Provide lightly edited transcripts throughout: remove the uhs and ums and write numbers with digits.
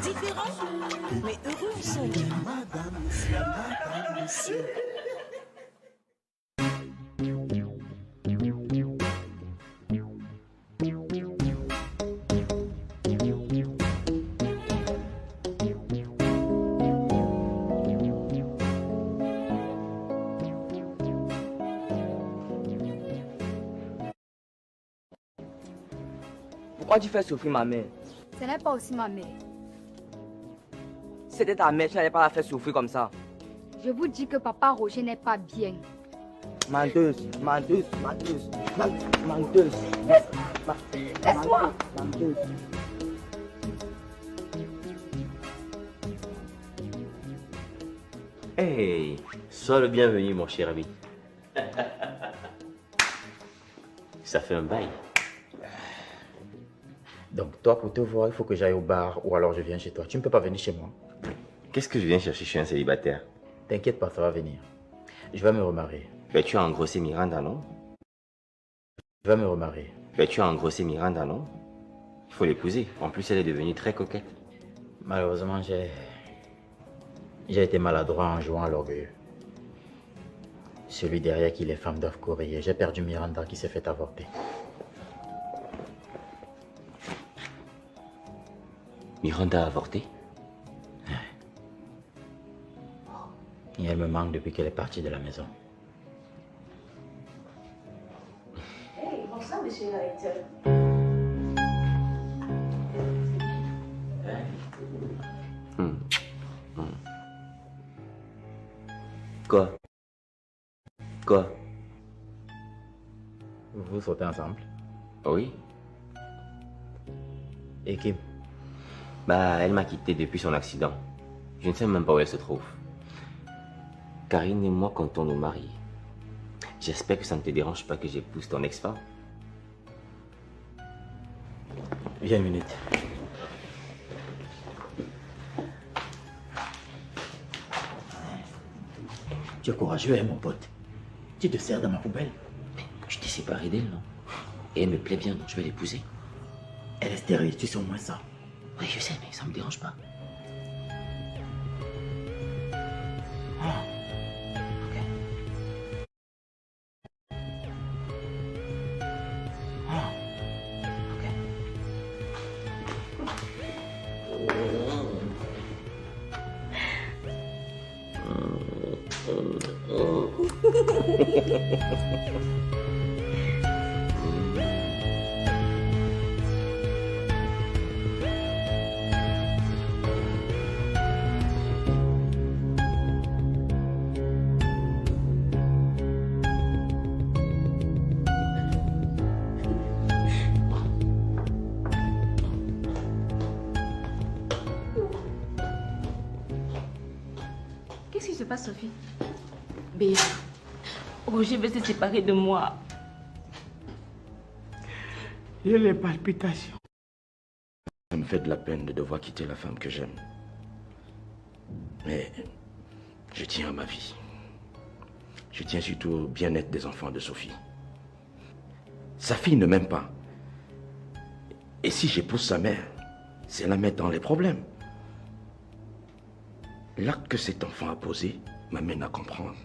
Différents, mais heureux ensemble. Madame, monsieur, madame, monsieur. Pourquoi tu fais souffrir ma mère? Ce n'est pas aussi ma mère. Si c'était ta mère, tu n'allais pas la faire souffrir comme ça. Je vous dis que papa Roger n'est pas bien. Menteuse, menteuse, menteuse, menteuse. Laisse-moi. Menteuse. Hey, sois le bienvenu, mon cher ami. Ça fait un bail. Donc toi, pour te voir, il faut que j'aille au bar ou alors je viens chez toi. Tu ne peux pas venir chez moi. Qu'est-ce que je viens chercher chez un célibataire? T'inquiète pas, ça va venir. Je vais me remarier. Ben, tu as engrossé Miranda, non? Je vais me remarier. Ben, tu as engrossé Miranda, non? Il faut l'épouser. En plus, elle est devenue très coquette. Malheureusement, j'ai été maladroit en jouant à l'orgueilleux. Celui derrière qui les femmes doivent courir. J'ai perdu Miranda qui s'est fait avorter. Miranda a avorté? Et elle me manque depuis qu'elle est partie de la maison. Hey, bonsoir, monsieur le directeur. Quoi? Quoi? Vous sortez ensemble? Oui? Et Kim? Bah, elle m'a quitté depuis son accident. Je ne sais même pas où elle se trouve. Karine et moi comptons nous marier. J'espère que ça ne te dérange pas que j'épouse ton ex-femme. Viens une minute. Tu es courageux, hein, mon pote. Tu te sers dans ma poubelle. Je t'ai séparé d'elle, non? Et elle me plaît bien, donc je vais l'épouser. Elle est stérile, tu sais au moins ça. Oui, je sais, mais ça me dérange pas. Ah. Ok. Ah. Ok. Qu'est-ce qui se passe, Sophie? Béa, Roger veut se séparer de moi. J'ai les palpitations. Ça me fait de la peine de devoir quitter la femme que j'aime. Mais je tiens à ma vie. Je tiens surtout au bien-être des enfants de Sophie. Sa fille ne m'aime pas. Et si j'épouse sa mère, c'est la mettre dans les problèmes. L'acte que cet enfant a posé m'amène à comprendre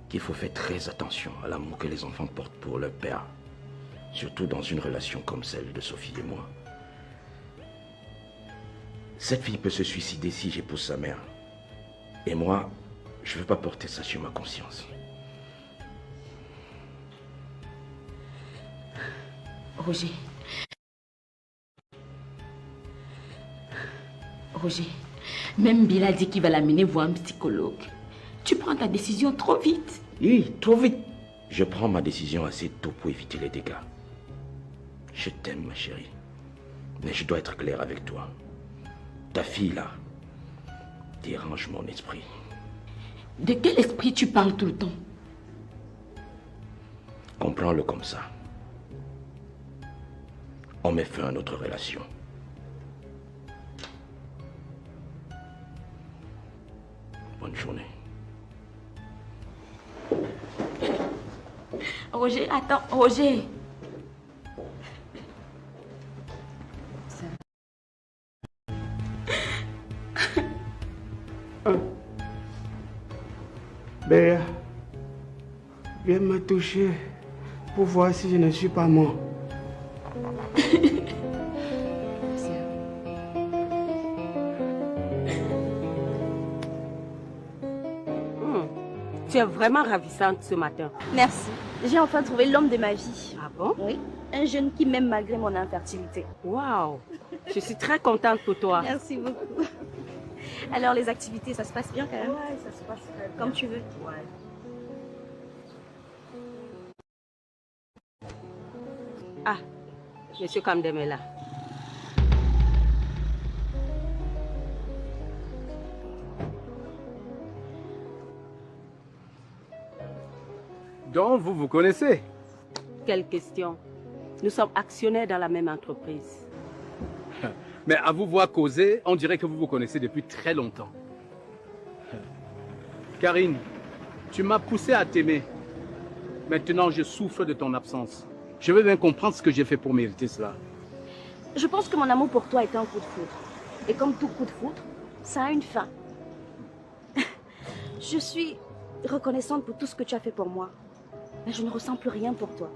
qu'il faut faire très attention à l'amour que les enfants portent pour leur père. Surtout dans une relation comme celle de Sophie et moi. Cette fille peut se suicider si j'épouse sa mère. Et moi, je ne veux pas porter ça sur ma conscience. Roger. Roger, même Bill a dit qu'il va l'amener voir un psychologue. Tu prends ta décision trop vite. Oui, trop vite. Je prends ma décision assez tôt pour éviter les dégâts. Je t'aime, ma chérie. Mais je dois être clair avec toi. Ta fille, là, dérange mon esprit. De quel esprit tu parles tout le temps? Comprends-le comme ça. On met fin à notre relation. Bonne journée. Roger, attends, Roger. Viens me toucher pour voir si je ne suis pas mort. Tu es vraiment ravissante ce matin. Merci. J'ai enfin trouvé l'homme de ma vie. Ah bon? Oui. Un jeune qui m'aime malgré mon infertilité. Waouh! Je suis très contente pour toi. Merci beaucoup. Alors, les activités, ça se passe bien quand même? Ouais, ça se passe très bien. Comme tu veux. Ouais. Ah, Monsieur Kamdem est là. Donc, vous vous connaissez? Quelle question? Nous sommes actionnaires dans la même entreprise. Mais à vous voir causer, on dirait que vous vous connaissez depuis très longtemps. Karine, tu m'as poussé à t'aimer. Maintenant, je souffre de ton absence. Je veux bien comprendre ce que j'ai fait pour mériter cela. Je pense que mon amour pour toi est un coup de foudre. Et comme tout coup de foudre, ça a une fin. Je suis reconnaissante pour tout ce que tu as fait pour moi. Mais je ne ressens plus rien pour toi.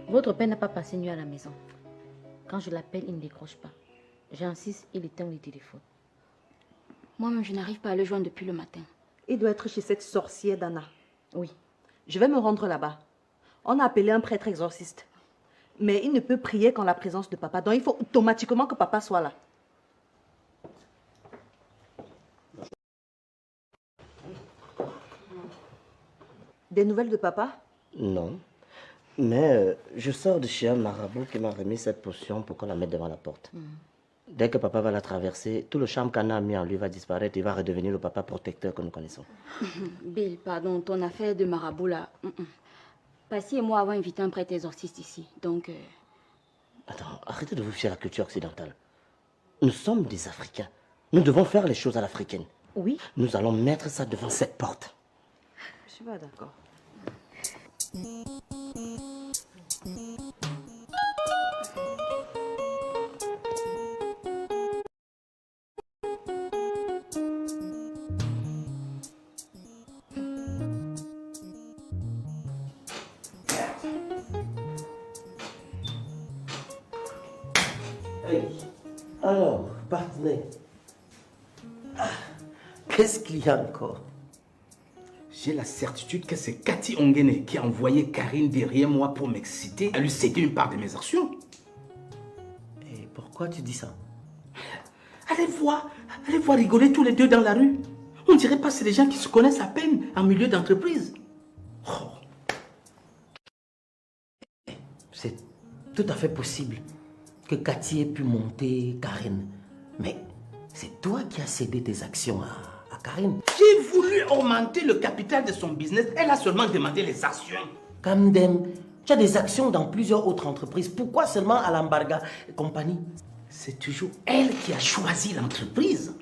Votre père n'a pas passé nuit à la maison. Quand je l'appelle, il ne décroche pas. J'insiste, il éteint le téléphone. Moi-même, je n'arrive pas à le joindre depuis le matin. Il doit être chez cette sorcière d'Anna. Oui. Je vais me rendre là-bas. On a appelé un prêtre exorciste. Mais il ne peut prier qu'en la présence de papa. Donc il faut automatiquement que papa soit là. Des nouvelles de papa? Non. Mais je sors de chez un marabout qui m'a remis cette potion pour qu'on la mette devant la porte. Dès que papa va la traverser, tout le charme qu'Anna a mis en lui va disparaître. Il va redevenir le papa protecteur que nous connaissons. Bill, pardon, ton affaire de marabout là. Passy et moi avons invité un prêtre exorciste ici. Donc. Attends, arrêtez de vous fier à la culture occidentale. Nous sommes des Africains. Nous devons faire les choses à l'africaine. Oui. Nous allons mettre ça devant cette porte. Je suis pas d'accord. Alors, partenaire, qu'est-ce qu'il y a encore? J'ai la certitude que c'est Cathy Ongene qui a envoyé Karine derrière moi pour m'exciter à lui céder une part de mes actions. Et pourquoi tu dis ça? Allez voir rigoler tous les deux dans la rue. On dirait pas que c'est des gens qui se connaissent à peine en milieu d'entreprise. Oh. C'est tout à fait possible que Cathy ait pu monter Karine. Mais c'est toi qui as cédé tes actions à Karine. J'ai voulu augmenter le capital de son business. Elle a seulement demandé les actions. Kamdem, tu as des actions dans plusieurs autres entreprises. Pourquoi seulement à l'Ambarga et compagnie? C'est toujours elle qui a choisi l'entreprise.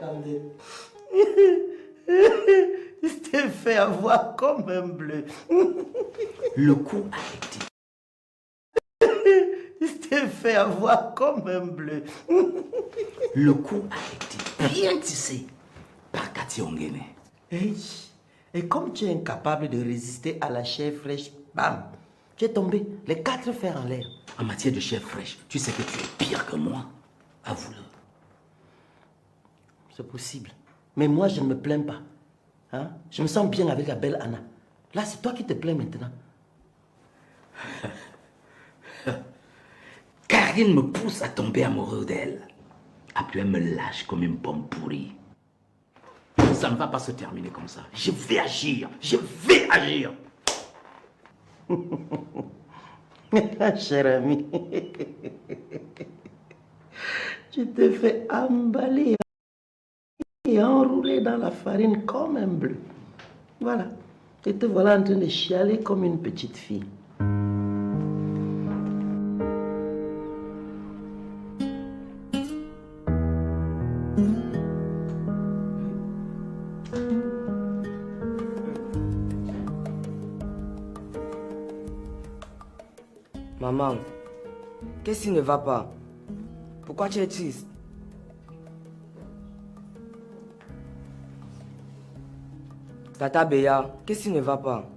Kamdem, il t'est fait avoir comme un bleu. Le coup a été. Il t'est fait avoir comme un bleu. Le coup a été bien tissé par Cathy Ongene. Hey, et comme tu es incapable de résister à la chair fraîche, bam, tu es tombé, les 4 fers en l'air. En matière de chair fraîche, tu sais que tu es pire que moi. Avoue-le. C'est possible. Mais moi, je ne me plains pas. Hein? Je me sens bien avec la belle Anna. Là, c'est toi qui te plains maintenant. Karine me pousse à tomber amoureux d'elle. Après, elle me lâche comme une pomme pourrie. Ça ne va pas se terminer comme ça. Je vais agir. Je vais agir. Cher ami, tu te fais emballer et enrouler dans la farine comme un bleu. Voilà. Et te voilà en train de chialer comme une petite fille. Maman, qu'est-ce qui ne va pas? Pourquoi tu es triste? Tata Béa, qu'est-ce qui ne va pas?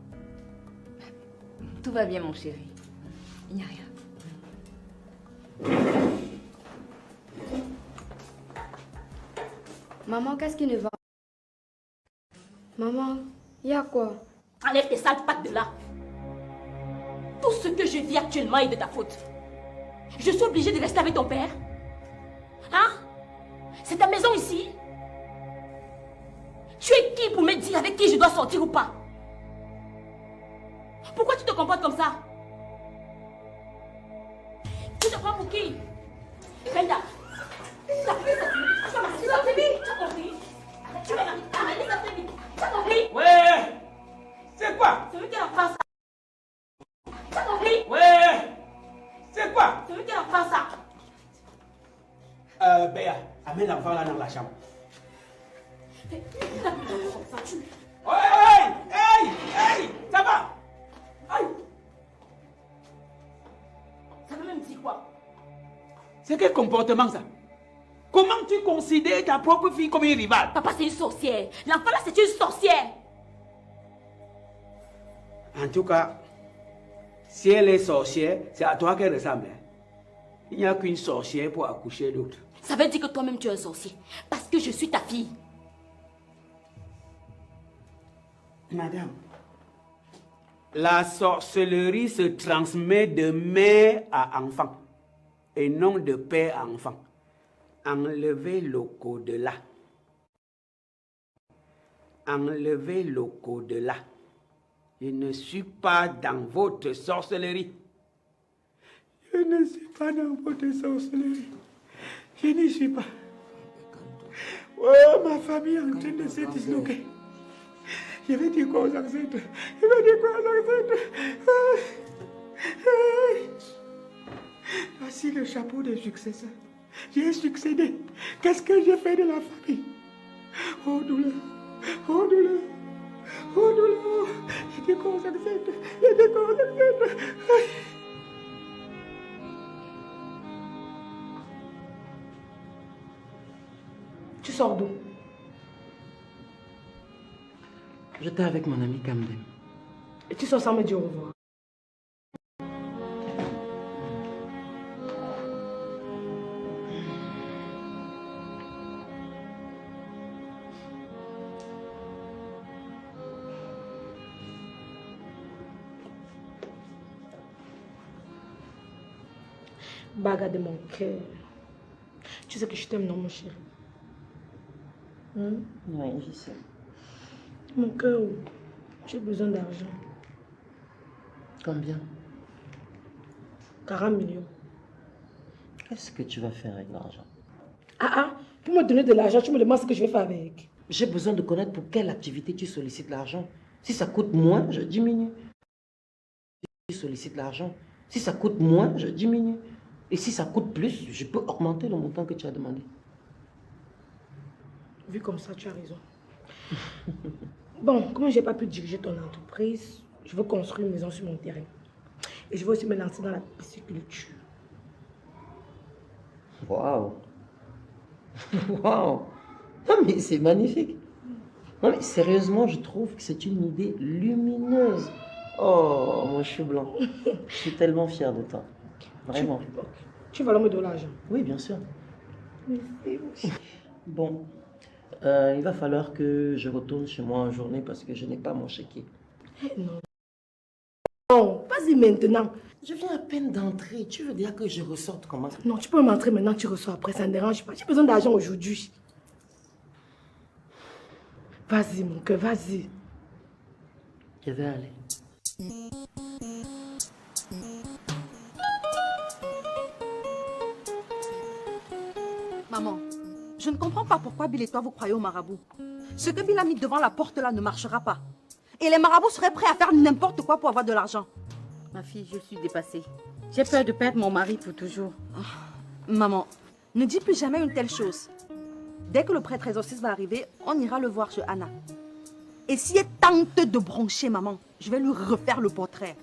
Tout va bien, mon chéri. Il n'y a rien. Maman, qu'est-ce qui ne va pas? Maman, il y a quoi? Enlève tes sales pattes de là. Tout ce que je vis actuellement est de ta faute. Je suis obligée de rester avec ton père. Hein? C'est ta maison ici. Tu es qui pour me dire avec qui je dois sortir ou pas? Pourquoi tu te comportes comme ça? Tu te prends pour qui? Brenda, tu as compris? Tu m'as arrêté ça très vite. Tu as compris? Ouais! C'est quoi? Celui qui a fait ça. Tu as compris? Ouais! C'est quoi? Celui qui a fait ça. Béa, amène l'enfant là dans la chambre. Tu... Hey! Ça va? Aïe! Ça veut même dire quoi? C'est quel comportement ça? Comment tu considères ta propre fille comme une rivale? Papa, c'est une sorcière. L'enfant là, c'est une sorcière. En tout cas, si elle est sorcière, c'est à toi qu'elle ressemble. Il n'y a qu'une sorcière pour accoucher l'autre. Ça veut dire que toi-même tu es un sorcier. Parce que je suis ta fille. Madame, la sorcellerie se transmet de mère à enfant et non de père à enfant. Enlevez le code de là. Enlevez le code de là. Je ne suis pas dans votre sorcellerie. Je ne suis pas dans votre sorcellerie. Je n'y suis pas. Oh, ma famille est en train de se disloquer. Je vais dire quoi aux ancêtres? Je vais dire quoi aux ancêtres? Voici le chapeau des successeurs. J'ai succédé. Qu'est-ce que j'ai fait de la famille? Oh douleur, oh douleur, oh douleur. Je dis quoi aux ancêtres? Je dis quoi aux ancêtres? Tu sors d'où? J'étais avec mon ami Camden. Et tu sors sans me dire au revoir. Baga de mon cœur. Tu sais que je t'aime, non, mon chéri? Oui, je sais. Mon cœur, j'ai besoin d'argent. Combien? 40 millions. Qu'est-ce que tu vas faire avec l'argent? Pour me donner de l'argent, tu me demandes ce que je vais faire avec. J'ai besoin de connaître pour quelle activité tu sollicites l'argent. Si ça coûte moins, je diminue. Tu sollicites l'argent. Si ça coûte moins, je diminue. Et si ça coûte plus, je peux augmenter le montant que tu as demandé. Vu comme ça, tu as raison. Bon, comme je n'ai pas pu diriger ton entreprise, je veux construire une maison sur mon terrain. Et je veux aussi me lancer dans la pisciculture. Waouh! Waouh! Non mais c'est magnifique. Non mais sérieusement, je trouve que c'est une idée lumineuse. Oh, mon chou blanc. Je suis tellement fière de toi. Vraiment. Tu vas me donner l'argent? Oui, bien sûr. Merci. Bon, il va falloir que je retourne chez moi en journée parce que je n'ai pas mon chéquier. Non. Non, vas-y maintenant. Je viens à peine d'entrer. Tu veux dire que je ressorte comment? Non, tu peux m'entrer maintenant, tu reçois après, ça ne dérange pas. J'ai besoin d'argent aujourd'hui. Vas-y, mon cœur, vas-y. Je vais aller. Maman, je ne comprends pas pourquoi Bill et toi vous croyez au marabout. Ce que Bill a mis devant la porte là ne marchera pas. Et les marabouts seraient prêts à faire n'importe quoi pour avoir de l'argent. Ma fille, je suis dépassée. J'ai peur de perdre mon mari pour toujours. Maman, ne dis plus jamais une telle chose. Dès que le prêtre exorciste va arriver, on ira le voir chez Anna. Et si elle tente de broncher maman, je vais lui refaire le portrait.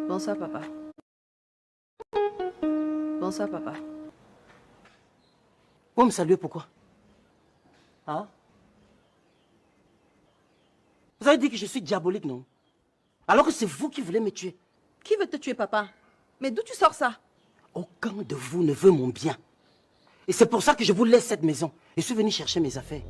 Bonsoir, papa. Bonsoir, papa. Vous me saluez pourquoi? Hein? Vous avez dit que je suis diabolique, non? Alors que c'est vous qui voulez me tuer. Qui veut te tuer, papa? Mais d'où tu sors ça? Aucun de vous ne veut mon bien. Et c'est pour ça que je vous laisse cette maison. Je suis venu chercher mes affaires.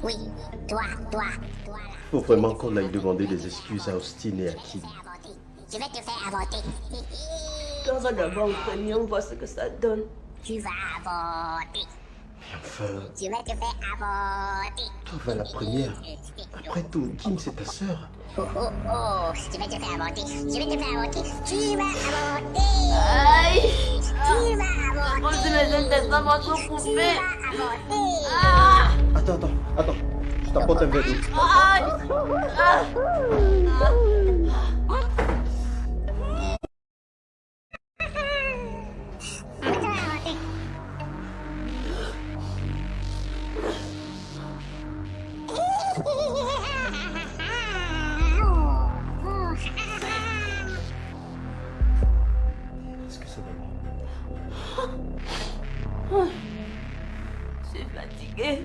Oui, toi. Faut vraiment qu'on aille demander des excuses à Austin et à Kim. Je vais te faire avorter. On va d'abord on voit ce que ça donne. Tu vas avorter. Enfin, Je vais te faire avorter. toi va la première. Après tout, Kim c'est ta sœur. Oh, je vais te faire avorter. Je vais te faire avorter. Tu vas avorter. Aïe. Tu vas avorter. Moi, je mes intestins sont coupés. Attends. Je t'apporte un verre d'eau. Est-ce que ça va? Je suis fatiguée.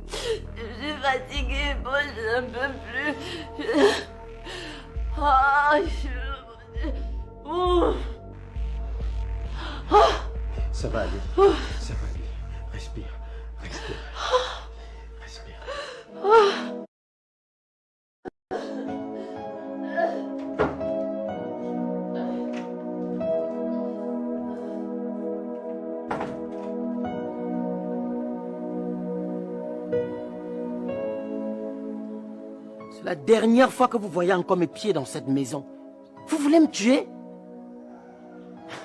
Je suis fatiguée, moi je n'en peux plus. Ça va aller. Ça va aller. Respire. C'est la dernière fois que vous voyez encore mes pieds dans cette maison. Vous voulez me tuer?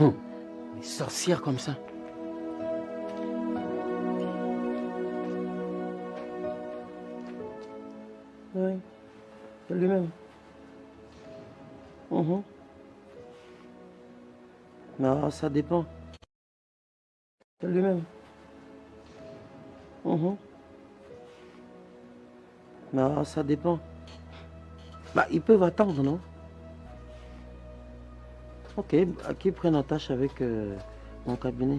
Les sorcières comme ça. Oui, c'est lui-même. Non, ça dépend. C'est lui-même. Non, ça dépend. Bah, ils peuvent attendre, non? Ok, à qui prennent attache avec mon cabinet?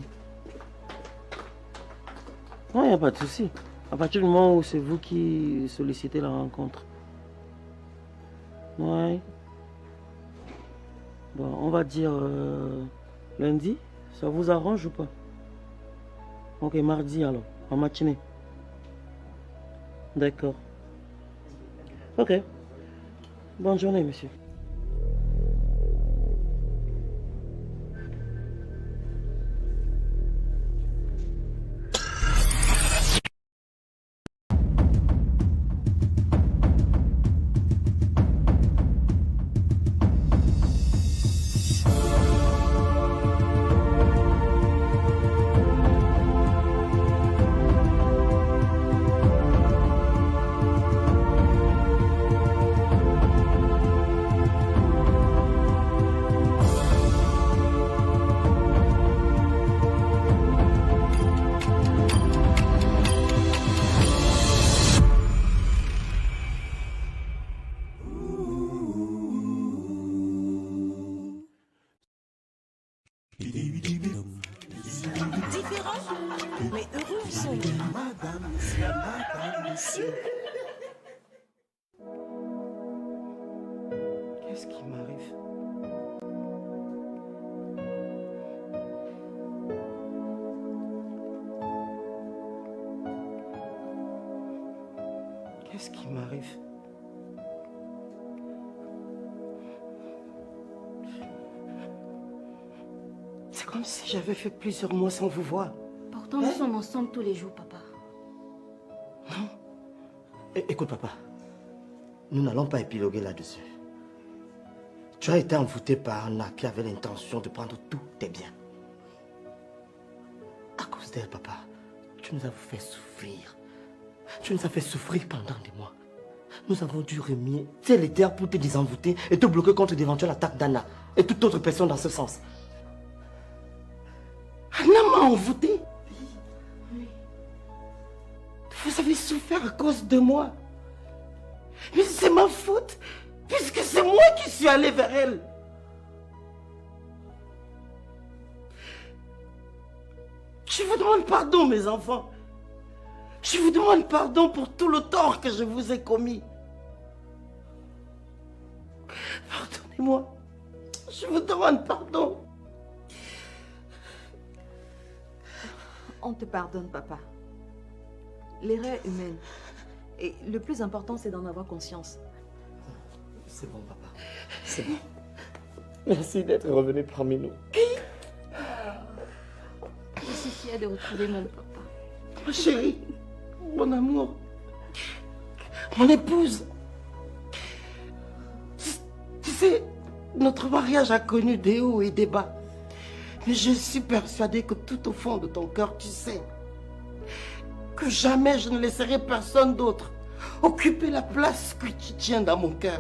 Non, il n'y a pas de souci. À partir du moment où c'est vous qui sollicitez la rencontre. Ouais. Bon, on va dire lundi. Ça vous arrange ou pas? Ok, mardi alors, en matinée. D'accord. Ok. Bonne journée, monsieur. Qu'est-ce qui m'arrive? Qu'est-ce qui m'arrive? C'est comme si j'avais fait plusieurs mois sans vous voir. Pourtant, nous sommes ensemble tous les jours, papa. Non. Écoute, papa. Nous n'allons pas épiloguer là-dessus. Tu as été envoûté par Anna qui avait l'intention de prendre tous tes biens. À cause d'elle, papa, tu nous as fait souffrir. Tu nous as fait souffrir pendant des mois. Nous avons dû remuer ciel et terre pour te désenvoûter et te bloquer contre d'éventuelles attaques d'Anna et toute autre personne dans ce sens. Anna m'a envoûté. Vous avez souffert à cause de moi. Mais c'est ma faute, puisque c'est moi qui suis allé vers elle. Je vous demande pardon, mes enfants. Je vous demande pardon pour tout le tort que je vous ai commis. Pardonnez-moi. Je vous demande pardon. On te pardonne, papa. L'erreur est humaine. Et le plus important, c'est d'en avoir conscience. C'est bon, papa. C'est bon. Merci d'être revenu parmi nous. Je suis fière de retrouver mon papa. Ma chérie, mon amour, mon épouse. Tu sais, notre mariage a connu des hauts et des bas. Mais je suis persuadée que tout au fond de ton cœur, tu sais que jamais je ne laisserai personne d'autre occuper la place que tu tiens dans mon cœur.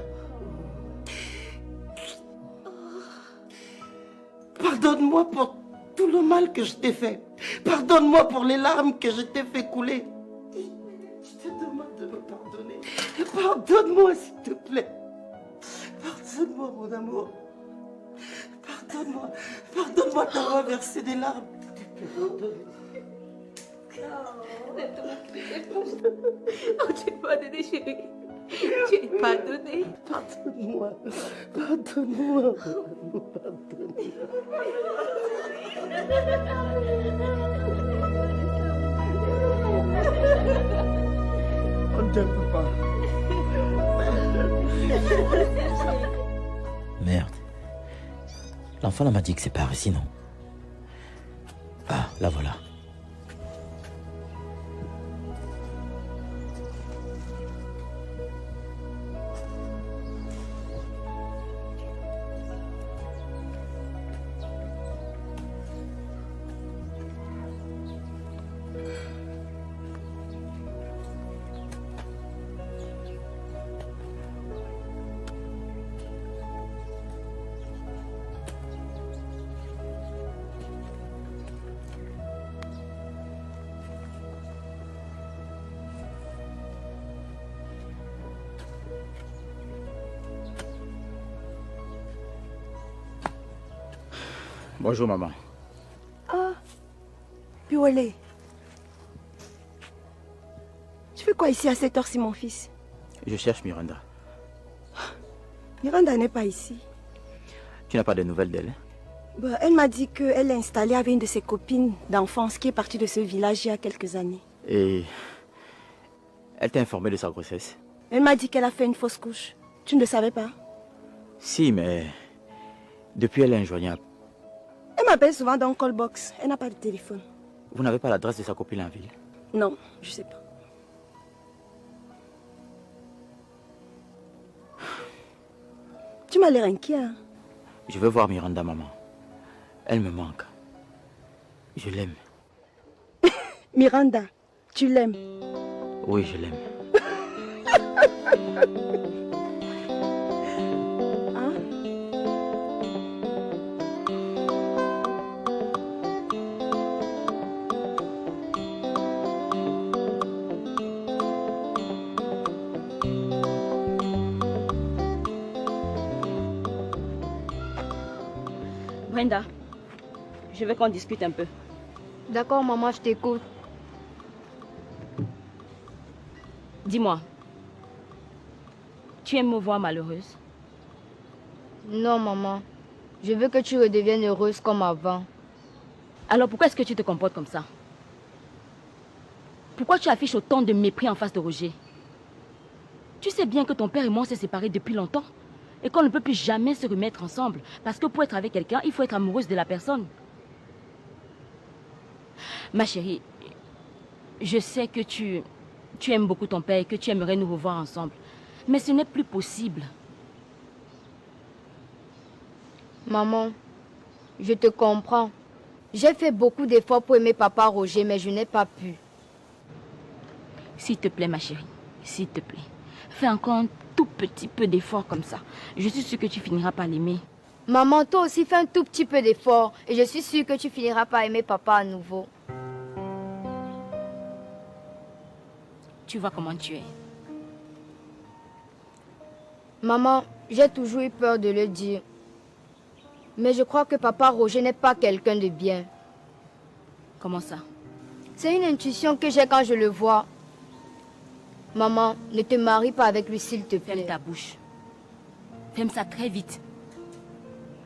Pardonne-moi pour tout le mal que je t'ai fait. Pardonne-moi pour les larmes que je t'ai fait couler. Je te demande de me pardonner. Pardonne-moi, s'il te plaît. Pardonne-moi, mon amour. Pardonne-moi. Pardonne-moi d'avoir versé des larmes. Pardonne-moi. Oh, tu es pardonné, chérie. Tu es pardonné. Pardonne-moi. Pardonne-moi. On t'aime, papa. Merde. L'enfant là m'a dit que c'est par ici, non? Ah, la voilà. Bonjour, maman. Ah, Piolé. Tu fais quoi ici à cette heure-ci, mon fils? Je cherche Miranda. Miranda n'est pas ici. Tu n'as pas de nouvelles d'elle? Bah, elle m'a dit qu'elle est installée avec une de ses copines d'enfance qui est partie de ce village il y a quelques années. Et elle t'a informé de sa grossesse? Elle m'a dit qu'elle a fait une fausse couche. Tu ne le savais pas? Si, mais depuis elle est injoignable. Elle m'appelle souvent dans le call box. Elle n'a pas de téléphone. Vous n'avez pas l'adresse de sa copine en ville? Non, je sais pas. Tu m'as l'air inquiet. Hein? Je veux voir Miranda, maman. Elle me manque. Je l'aime. Miranda, tu l'aimes? Oui, je l'aime. Brenda, je veux qu'on discute un peu. D'accord, maman, je t'écoute. Dis-moi, tu aimes me voir malheureuse? Non, maman. Je veux que tu redeviennes heureuse comme avant. Alors pourquoi est-ce que tu te comportes comme ça? Pourquoi tu affiches autant de mépris en face de Roger? Tu sais bien que ton père et moi on s'est séparés depuis longtemps et qu'on ne peut plus jamais se remettre ensemble parce que pour être avec quelqu'un, il faut être amoureuse de la personne. Ma chérie, je sais que tu aimes beaucoup ton père et que tu aimerais nous revoir ensemble. Mais ce n'est plus possible. Maman, je te comprends. J'ai fait beaucoup d'efforts pour aimer papa Roger, mais je n'ai pas pu. S'il te plaît, ma chérie, s'il te plaît. Fais encore un tout petit peu d'effort comme ça. Je suis sûre que tu finiras par l'aimer. Maman, toi aussi fais un tout petit peu d'effort. Et je suis sûre que tu finiras par aimer papa à nouveau. Tu vois comment tu es. Maman, j'ai toujours eu peur de le dire. Mais je crois que papa Roger n'est pas quelqu'un de bien. Comment ça? C'est une intuition que j'ai quand je le vois. Maman, ne te marie pas avec lui, s'il te plaît. Ferme ta bouche. Ferme ça très vite.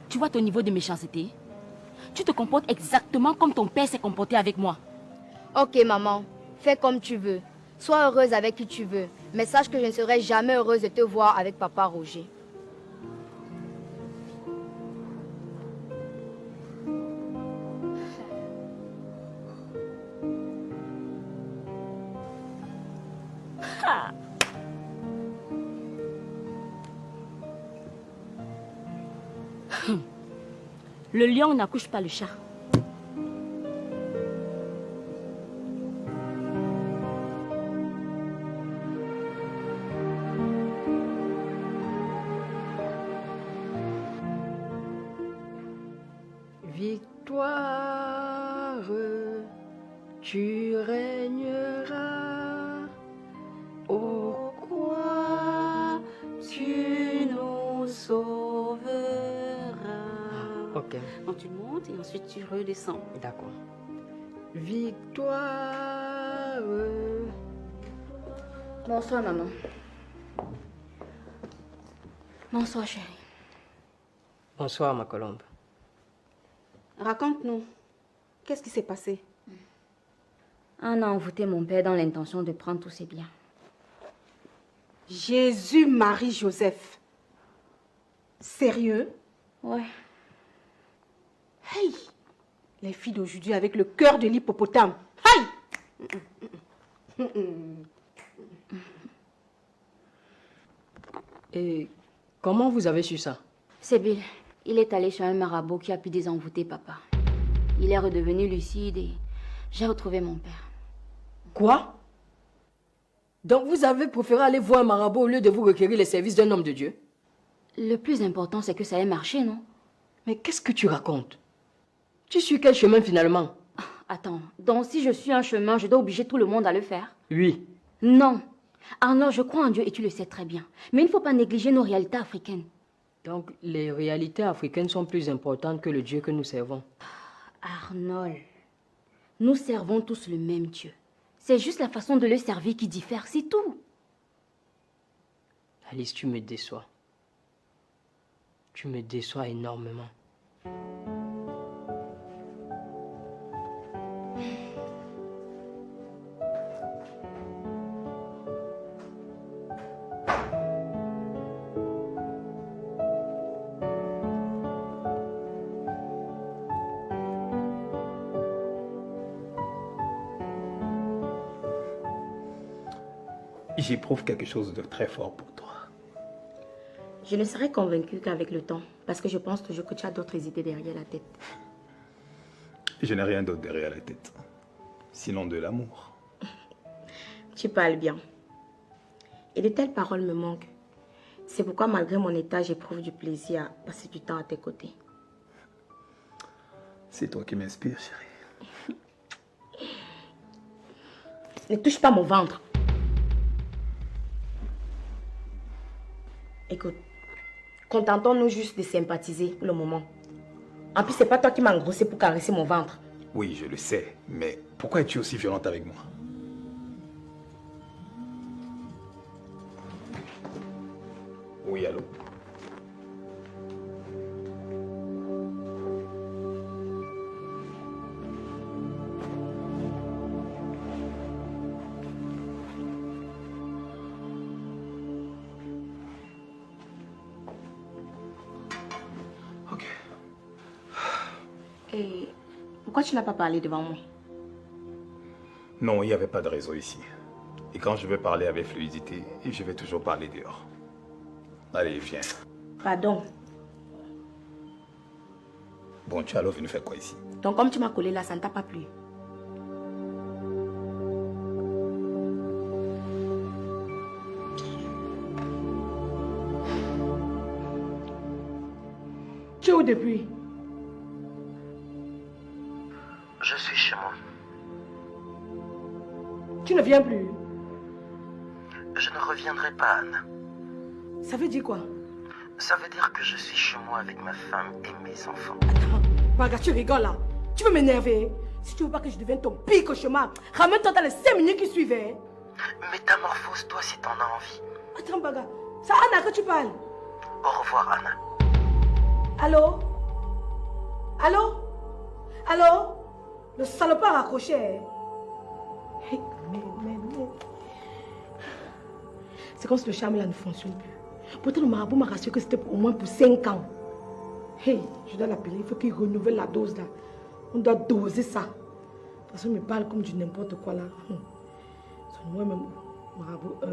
Tu vois ton niveau de méchanceté? Tu te comportes exactement comme ton père s'est comporté avec moi. Ok, maman. Fais comme tu veux. Sois heureuse avec qui tu veux. Mais sache que je ne serai jamais heureuse de te voir avec papa Roger. Le lion n'accouche pas le chat. Victoire, tu régneras. Ô quoi tu nous sauveras. Ok. Donc tu montes et ensuite tu redescends. D'accord. Victoire. Bonsoir, maman. Bonsoir, chérie. Bonsoir, ma colombe. Raconte-nous. Qu'est-ce qui s'est passé? Anna a envoûté mon père dans l'intention de prendre tous ses biens. Jésus, Marie, Joseph. Sérieux? Ouais. Hey! Les filles d'aujourd'hui avec le cœur de l'hippopotame. Hey! Et comment vous avez su ça? C'est Bill. Il est allé chez un marabout qui a pu désenvoûter papa. Il est redevenu lucide et j'ai retrouvé mon père. Quoi? Donc vous avez préféré aller voir un marabout au lieu de vous requérir les services d'un homme de Dieu? Le plus important, c'est que ça ait marché, non? Mais qu'est-ce que tu racontes? Tu suis quel chemin finalement? Attends, donc si je suis un chemin, je dois obliger tout le monde à le faire? Oui. Non. Arnaud, je crois en Dieu et tu le sais très bien. Mais il ne faut pas négliger nos réalités africaines. Donc les réalités africaines sont plus importantes que le Dieu que nous servons. Arnold, nous servons tous le même Dieu. C'est juste la façon de le servir qui diffère, c'est tout. Alice, tu me déçois. Tu me déçois énormément. J'éprouve quelque chose de très fort pour toi. Je ne serai convaincue qu'avec le temps, parce que je pense toujours que tu as d'autres idées derrière la tête. Je n'ai rien d'autre derrière la tête, sinon de l'amour. Tu parles bien. Et de telles paroles me manquent. C'est pourquoi malgré mon état, j'éprouve du plaisir à passer du temps à tes côtés. C'est toi qui m'inspires, chérie. Ne touche pas mon ventre. Écoute, contentons-nous juste de sympathiser pour le moment. En plus, c'est pas toi qui m'as engrossé pour caresser mon ventre. Oui, je le sais, mais pourquoi es-tu aussi violente avec moi? Oui, allô? Et pourquoi tu n'as pas parlé devant moi? Non, il n'y avait pas de réseau ici. Et quand je veux parler avec fluidité, je vais toujours parler dehors. Allez, viens. Pardon. Bon, tu es alors venu faire quoi ici? Donc comme tu m'as collé là, ça ne t'a pas plu? Tu es où depuis? Je suis chez moi. Tu ne viens plus? Je ne reviendrai pas, Anna. Ça veut dire quoi? Ça veut dire que je suis chez moi avec ma femme et mes enfants. Baga, tu rigoles là. Tu veux m'énerver? Si tu veux pas que je devienne ton pire cauchemar, ramène-toi dans les 5 minutes qui suivent. Métamorphose-toi si t'en as envie. Attends, Baga. C'est Anna que tu parles. Au revoir, Anna. Allô? Allô? Allô? Le salopard a raccroché. Hey, mais. C'est comme si le charme là ne fonctionne plus. Pourtant, le marabout m'a rassuré que c'était au moins pour 5 ans. Hey, je dois l'appeler. Il faut qu'il renouvelle la dose là. On doit doser ça. De toute façon, il me parle comme du n'importe quoi là. C'est moi-même, marabout 1.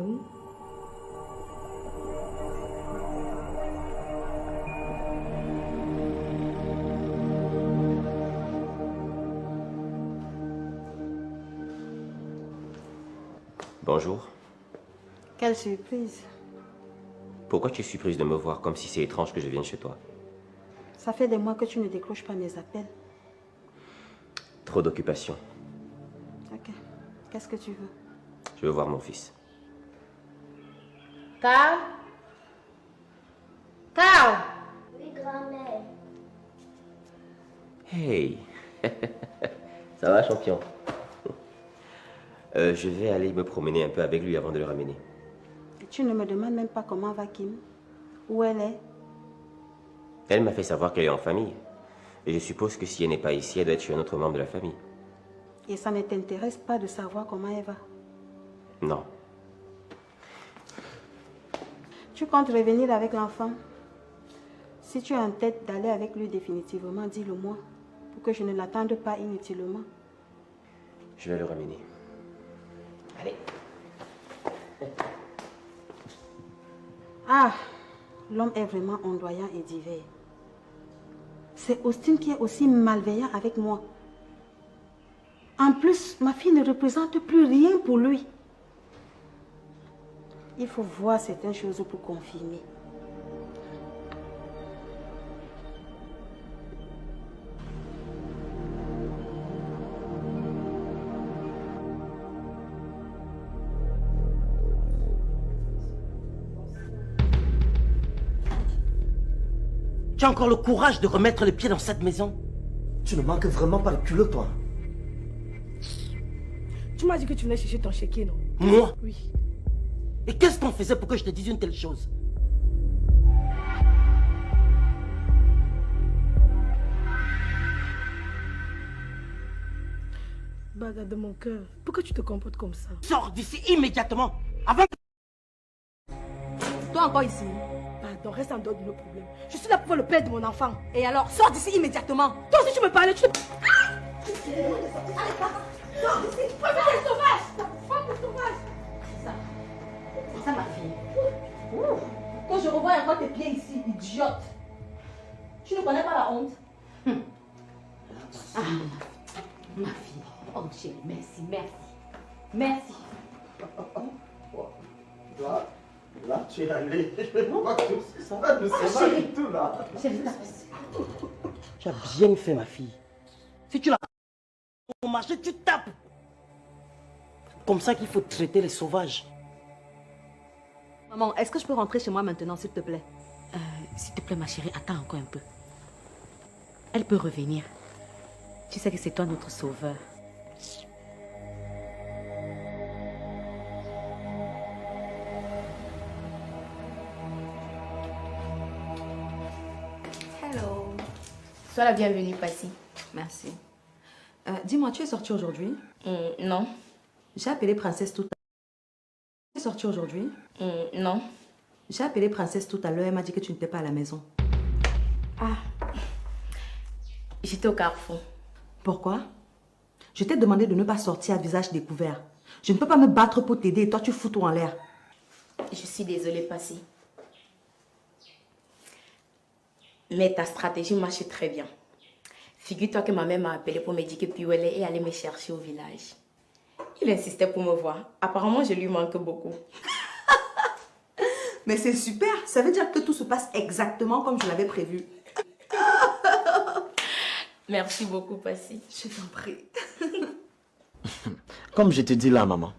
Bonjour. Quelle surprise. Pourquoi tu es surprise de me voir comme si c'est étrange que je vienne chez toi? Ça fait des mois que tu ne décroches pas mes appels. Trop d'occupation. Ok. Qu'est-ce que tu veux? Je veux voir mon fils. Carl? Carl? Oui, grand-mère. Hey. Ça va, champion? Je vais aller me promener un peu avec lui avant de le ramener. Et tu ne me demandes même pas comment va Kim? Où elle est? Elle m'a fait savoir qu'elle est en famille. Et je suppose que si elle n'est pas ici, elle doit être chez un autre membre de la famille. Et ça ne t'intéresse pas de savoir comment elle va? Non. Tu comptes revenir avec l'enfant? Si tu es en tête d'aller avec lui définitivement, dis-le-moi, pour que je ne l'attende pas inutilement. Je vais le ramener. Allez. Ah, l'homme est vraiment ondoyant et divers. C'est Austin qui est aussi malveillant avec moi. En plus, ma fille ne représente plus rien pour lui. Il faut voir certaines choses pour confirmer. Tu as encore le courage de remettre les pieds dans cette maison? Tu ne manques vraiment pas le culot, toi. Tu m'as dit que tu venais chercher ton chéquier, non? Moi? Oui. Et qu'est-ce qu'on faisait pour que je te dise une telle chose? Baga de mon cœur, pourquoi tu te comportes comme ça? Sors d'ici immédiatement, avant que... Toi encore ici? Pardon, reste en dehors de nos problèmes. Je suis là pour le père de mon enfant. Et alors, sors d'ici immédiatement. Toi aussi, tu me parlais, tu te... Sors d'ici, femme de sauvage! Femme de sauvage! C'est ça ma fille. Quand je revois encore tes pieds ici, idiote. Tu ne connais pas la honte? Ah, ma fille. Oh chérie, merci, merci. Merci. Là, tu es allé. Je ne vois pas tout ça. Ne sais pas du tout là. Tu as bien fait, ma fille. Si tu l'as au marché, tu tapes. Comme ça qu'il faut traiter les sauvages. Maman, est-ce que je peux rentrer chez moi maintenant, s'il te plaît? S'il te plaît, ma chérie, attends encore un peu. Elle peut revenir. Tu sais que c'est toi notre sauveur. Hello. Sois la bienvenue, Passy. Merci. Dis-moi, tu es sortie aujourd'hui? Non. J'ai appelé Princesse tout à l'heure. Tu es sortie aujourd'hui? Non. J'ai appelé Princesse tout à l'heure, elle m'a dit que tu n'étais pas à la maison. Ah. J'étais au carrefour. Pourquoi? Je t'ai demandé de ne pas sortir à visage découvert. Je ne peux pas me battre pour t'aider et toi tu fous tout en l'air. Je suis désolée, Passy. Mais ta stratégie marche très bien. Figure-toi que ma mère m'a appelé pour me dire que Piouele est allée me chercher au village. Il insistait pour me voir. Apparemment, je lui manque beaucoup. Mais c'est super. Ça veut dire que tout se passe exactement comme je l'avais prévu. Merci beaucoup, Passy. Je t'en prie. Comme je te dis là, maman,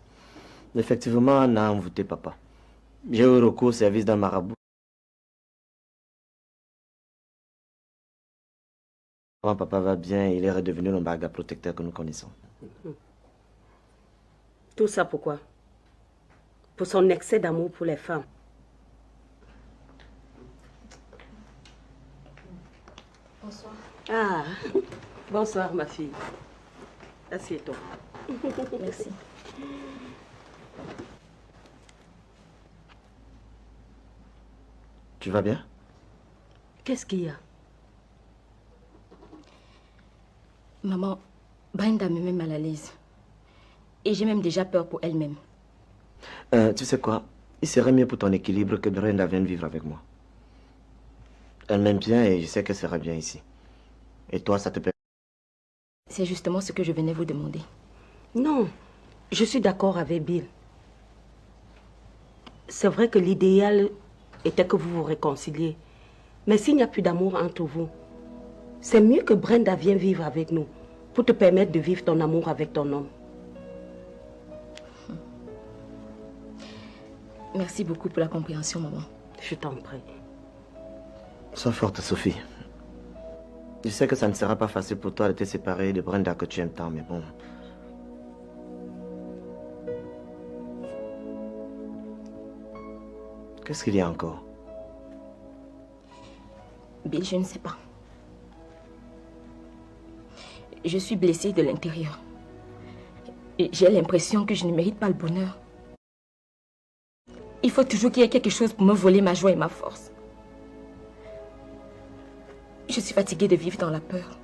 effectivement, on a envoûté papa. J'ai eu recours au service d'un marabout. Quand papa va bien, il est redevenu le baga protecteur que nous connaissons. Tout ça pourquoi? Pour son excès d'amour pour les femmes. Bonsoir. Ah, bonsoir ma fille. Assieds-toi. Merci. Tu vas bien? Qu'est-ce qu'il y a? Maman, Brenda me met mal à l'aise. Et j'ai même déjà peur pour elle-même. Tu sais quoi? Il serait mieux pour ton équilibre que Brenda vienne vivre avec moi. Elle m'aime bien et je sais qu'elle sera bien ici. Et toi, ça te plaît? C'est justement ce que je venais vous demander. Non, je suis d'accord avec Bill. C'est vrai que l'idéal était que vous vous réconciliez. Mais s'il n'y a plus d'amour entre vous, c'est mieux que Brenda vienne vivre avec nous pour te permettre de vivre ton amour avec ton homme. Merci beaucoup pour la compréhension, maman. Je t'en prie. Sois forte, Sophie. Je sais que ça ne sera pas facile pour toi de te séparer de Brenda que tu aimes tant, mais bon. Qu'est-ce qu'il y a encore? Bill, je ne sais pas. Je suis blessée de l'intérieur. Et j'ai l'impression que je ne mérite pas le bonheur. Il faut toujours qu'il y ait quelque chose pour me voler ma joie et ma force. Je suis fatiguée de vivre dans la peur.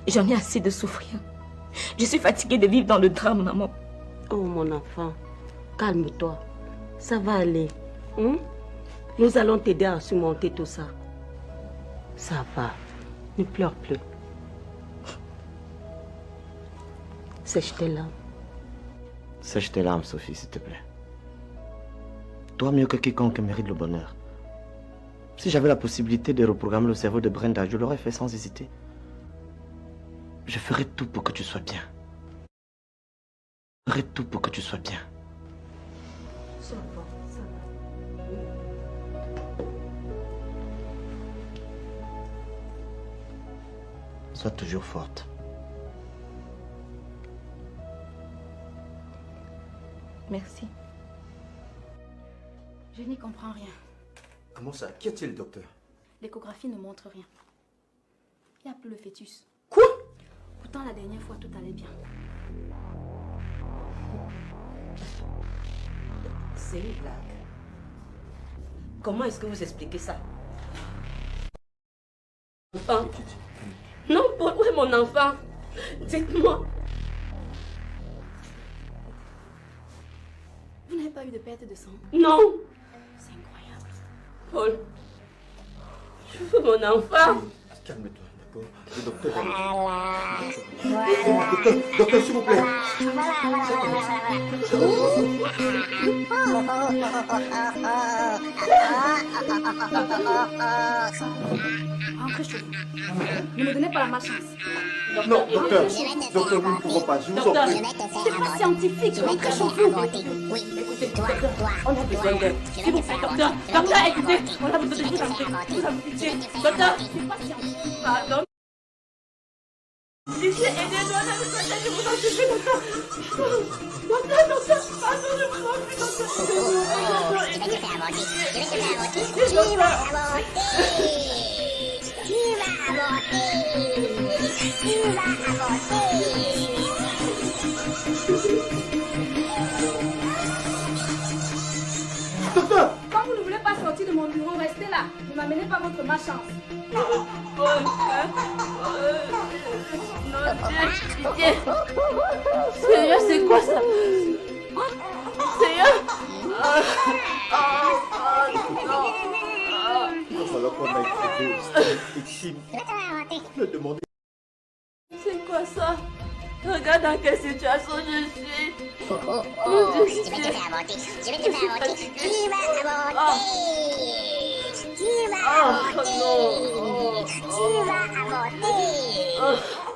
J'en ai assez de souffrir. Je suis fatiguée de vivre dans le drame, maman. Oh mon enfant, calme-toi. Ça va aller. Nous allons t'aider à surmonter tout ça. Ça va. Ne pleure plus. Sèche tes larmes. Sèche tes larmes, Sophie, s'il te plaît. Toi, mieux que quiconque, mérite le bonheur. Si j'avais la possibilité de reprogrammer le cerveau de Brenda, je l'aurais fait sans hésiter. Je ferai tout pour que tu sois bien. Je ferai tout pour que tu sois bien. Ça va, ça va. Sois toujours forte. Merci. Je n'y comprends rien. Comment ça? Qu'y a-t-il, docteur? L'échographie ne montre rien. Il n'y a plus le fœtus. Quoi? Pourtant, la dernière fois, tout allait bien. C'est une blague. Comment est-ce que vous expliquez ça? Enfant. Non, Paul, où est mon enfant? Dites-moi. Vous n'avez pas eu de perte de sang? Non. C'est incroyable. Paul, je veux mon enfant. Calme-toi, d'accord? Le docteur... Docteur, s'il vous plaît. Rentrez chez vous. Ne me donnez pas la malchance. Non, docteur, docteur, nous ne pouvons pas, je vous en prie. C'est pas scientifique. Rentrez chez vous. Écoutez, docteur, on a besoin d'aide. S'il vous plaît, docteur. Docteur, écoutez, on a besoin de vous en vous avez pitié. Docteur, c'est pas scientifique. Pardon. Ici, aidez-nous, on a besoin d'aide, je vous en supplie, docteur. Docteur, pardon, je vous en prie, docteur. Je vais te faire avorter. Je vais te faire avorter. Tu vas avorter. Tu vas avorter. Tu vas avorter. Docteur! Quand vous ne voulez pas sortir de mon bureau, restez là. là, ne m'amenez pas votre malchance. Pitié. Seigneur, c'est quoi ça? Seigneur. Il va falloir qu'on aille trouver ici. Le demander. C'est quoi ça? Regarde dans quelle situation je suis. Je vais te faire avorter. Je vais te faire avorter. Tu vas avorter. Tu vas avorter. Tu vas avorter.